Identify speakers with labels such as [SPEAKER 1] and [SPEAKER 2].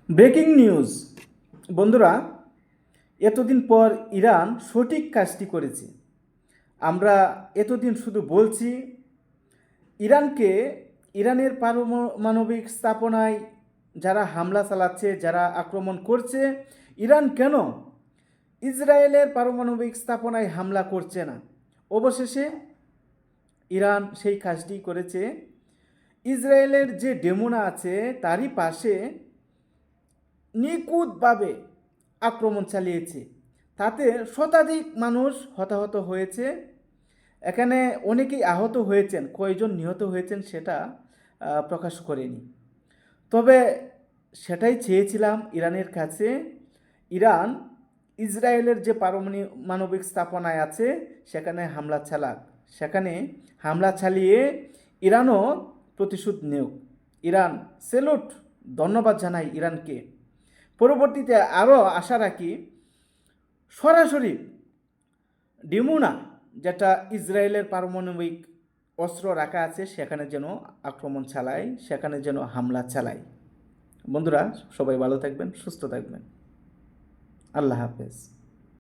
[SPEAKER 1] Breaking news বন্ধুরা, এতদিন পর ইরান সঠিক কাজটি করেছে। আমরা এতদিন শুধু বলছি ইরানকে, ইরানের পারমাণবিক স্থাপনায় যারা হামলা চালাচ্ছে, যারা আক্রমণ করছে, ইরান কেন ইসরায়েলের পারমাণবিক স্থাপনায় হামলা করছে না? অবশেষে ইরান সেই কাজটি করেছে। ইসরায়েলের যে ডেমোনা আছে তারই পাশে নিখুঁতভাবে আক্রমণ চালিয়েছে। তাতে শতাধিক মানুষ হতাহত হয়েছে। এখানে অনেকেই আহত হয়েছেন, কয়জন নিহত হয়েছেন সেটা প্রকাশ করেনি। তবে সেটাই চেয়েছিলাম ইরানের কাছে, ইরান ইসরায়েলের যে পারমাণবিক স্থাপনায় আছে সেখানে হামলা চালাক, সেখানে হামলা চালিয়ে ইরানও প্রতিশোধ নেওক। ইরান সেলুট, ধন্যবাদ জানাই ইরানকে। পরবর্তীতে আরও আশা রাখি সরাসরি ডিমুনা, যেটা ইসরায়েলের পারমাণবিক অস্ত্র রাখা আছে, সেখানে যেন আক্রমণ চালায়, সেখানে যেন হামলা চালায়। বন্ধুরা, সবাই ভালো থাকবেন, সুস্থ থাকবেন। আল্লাহ হাফেজ।